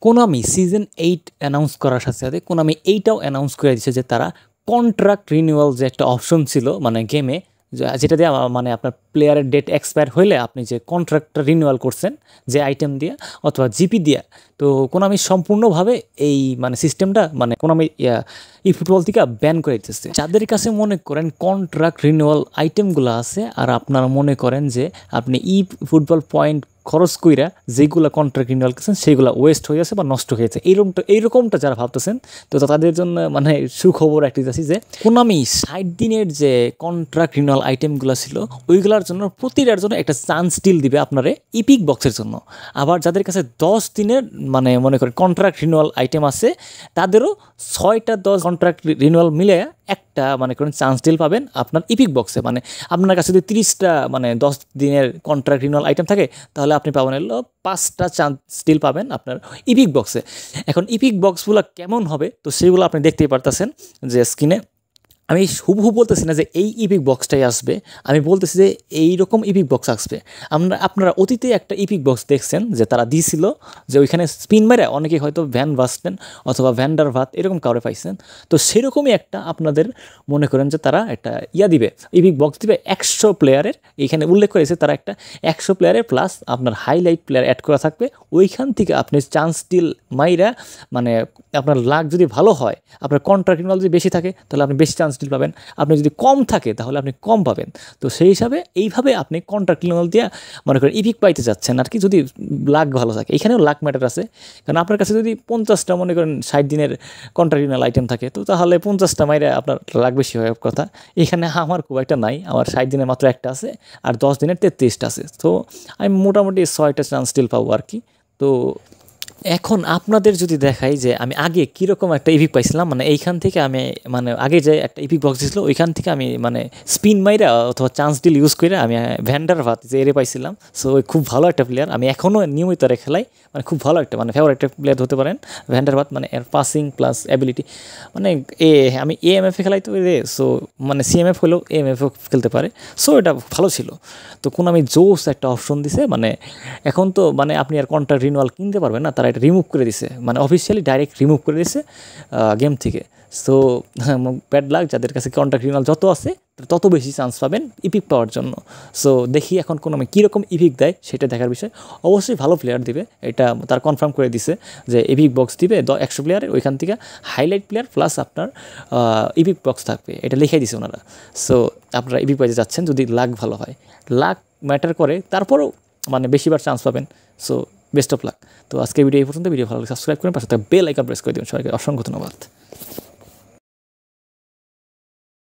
Konami season 8 announce করার সাথে সাথে কোনামি এইটাও অ্যানাউন্স করে দিয়েছে যে তারা কন্ট্রাক্ট রিনিউয়াল যে একটা অপশন ছিল মানে গেমে, যেটা দিয়ে মানে আপনার প্লেয়ারের ডেট এক্সপায়ার হইলে আপনি যে কন্ট্রাক্টটা রিনিউয়াল করছেন যে আইটেম দিয়ে অথবা জিপি দিয়ে, তো কোনামি সম্পূর্ণভাবে এই মানে সিস্টেমটা মানে কোনামি ই ফুটবল থেকে ব্যান করে দিতেছে। যাদের কাছে মনে করেন কন্ট্রাক্ট রিনিউয়াল আইটেমগুলো আছে আর আপনারা মনে করেন যে আপনি ফুটবল পয়েন্ট খরচ কইরা যেগুলো কন্ট্রাক্ট রিনিউয়াল করছেন সেগুলো ওয়েস্ট হয়ে আছে বা নষ্ট হয়েছে, এইরকমটা যারা ভাবতেছেন তো তাদের জন্য মানে সুখবর একটি আছে যে কোনামি 60 দিনের যে কন্ট্রাক্ট রিনিউয়াল আইটেমগুলো ছিল ওইগুলোর জন্য প্রতিটার জন্য একটা চান্স ডিল দিবে আপনারে ইপিক বক্সের জন্য। আবার যাদের কাছে 10 দিনের মানে মনে করেন কন্ট্রাক্ট রিনিউয়াল আইটেম আছে তাদেরও 6টা 10 কন্ট্রাক্ট রিনিউয়াল মিলে একটা মানে করেন চান্স ডিল পাবেন আপনার ইপিক বক্সে। মানে আপনার কাছে যদি 30টা মানে 10 দিনের কন্ট্রাক্ট রিনিউয়াল আইটেম থাকে তাহলে আপনি পাবেন হলো 5টা চান্স ডিল পাবেন আপনার ইপিক বক্সে। এখন ইপিক বক্সগুলো কেমন হবে তো সেগুলো আপনি দেখতেই পারতেছেন যে স্ক্রিনে। আমি হুবহু বলতেছি না যে এই ইপিক বক্সটাই আসবে, আমি বলতেছি যে এইরকম ইপিক বক্স আসবে। আপনারা অতীতে একটা ইপিক বক্স দেখছেন যে তারা দিয়েছিল যে ওইখানে স্পিন মেরে অনেকে হয়তো ভ্যান বাস্টেন অথবা ভ্যান্ডার ভাত এরকম কাউরে পাইছেন, তো সেরকমই একটা আপনাদের মনে করেন যে তারা একটা দিবে, ইপিক বক্স দিবে 100 প্লেয়ারের। এইখানে উল্লেখ করেছে তারা একটা 100 প্লেয়ারের প্লাস আপনার হাইলাইট প্লেয়ার অ্যাড করা থাকবে। ওইখান থেকে আপনি চান্স ডিল মাইরা মানে আপনার লাক যদি ভালো হয়, আপনার কন্ট্রাক্ট রিনিউয়াল যদি বেশি থাকে তাহলে আপনি বেশি চান্স ডিল পাবেন, আপনি যদি কম থাকে তাহলে আপনি কম পাবেন। তো সেই হিসাবে এইভাবে আপনি কন্ট্রাক্ট রিনিউয়াল দিয়ে মনে করেন ইপিক পাইতে যাচ্ছেন আর কি, যদি লাক ভালো থাকে। এখানেও লাক ম্যাটার আছে, কারণ আপনার কাছে যদি 50টা মনে করেন 60 দিনের কন্ট্রাক্ট রিনিউয়াল আইটেম থাকে তো তাহলে 50টা মাইরে আপনার লাক বেশি হওয়ার কথা। এখানে আমার খুব একটা নাই, আমার 60 দিনের মাত্র একটা আছে আর 10 দিনের 33টা আছে, তো আমি মোটামুটি 6টা চান্স ডিল পাবো আর কি। তো এখন আপনাদের যদি দেখাই যে আমি আগে কীরকম একটা ইপিক পাইছিলাম, মানে এইখান থেকে আমি মানে আগে যে একটা ইপিক বক্স ছিল ওইখান থেকে আমি মানে স্পিন মাইরা অথবা চান্স ডিল ইউজ করে আমি ভ্যান্ডার ভাত যে এরে পাইছিলাম। সো খুব ভালো একটা প্লেয়ার, আমি এখনও নিয়মিত রে খেলাই, মানে খুব ভালো একটা মানে ফেভারিট একটা প্লেয়ার হতে পারেন ভ্যান্ডার ভাত। মানে এর পাসিং প্লাস অ্যাবিলিটি মানে আমি এএমএফে খেলাই তো রে, সো মানে সিএমএফ হলেও এএমএফও খেলতে পারে, সো এটা ভালো ছিল। তো কোন আমি জোস একটা অপশন দিছে, মানে এখন তো মানে আপনি আর কন্ট্রাক্ট রিনিউয়াল কিনতে পারবেন না, তারা এটা রিমুভ করে দিছে, মানে অফিসিয়ালি ডাইরেক্ট রিমুভ করে দিছে গেম থেকে। সো ব্যাড লাক, যাদের কাছে কন্ট্রাক্ট রিনিউয়াল যত আছে তত বেশি চান্স পাবেন ইপিক পাওয়ার জন্য। সো দেখি এখন কোনো আমি কীরকম ইপিক দেয় সেটা দেখার বিষয়। অবশ্যই ভালো প্লেয়ার দিবে, এটা তার কনফার্ম করে দিছে যে ইপিক বক্স দিবে 100 প্লেয়ারের, ওইখান থেকে হাইলাইট প্লেয়ার প্লাস আপনার ইপিক বক্স থাকবে, এটা লিখে দিছে ওনারা। সো আপনারা ইপিক পাইতে যাচ্ছেন যদি লাক ভালো হয়, লাক ম্যাটার করে, তারপরেও মানে বেশিবার চান্স পাবেন। So best of luck. তো আজকে ভিডিও এই পর্যন্ত, ভিডিও ভালো লাগে সাবস্ক্রাইব করেন, পাশে বেল আইকন প্রেস করে দিবেন। সবাইকে অসংখ্য ধন্যবাদ।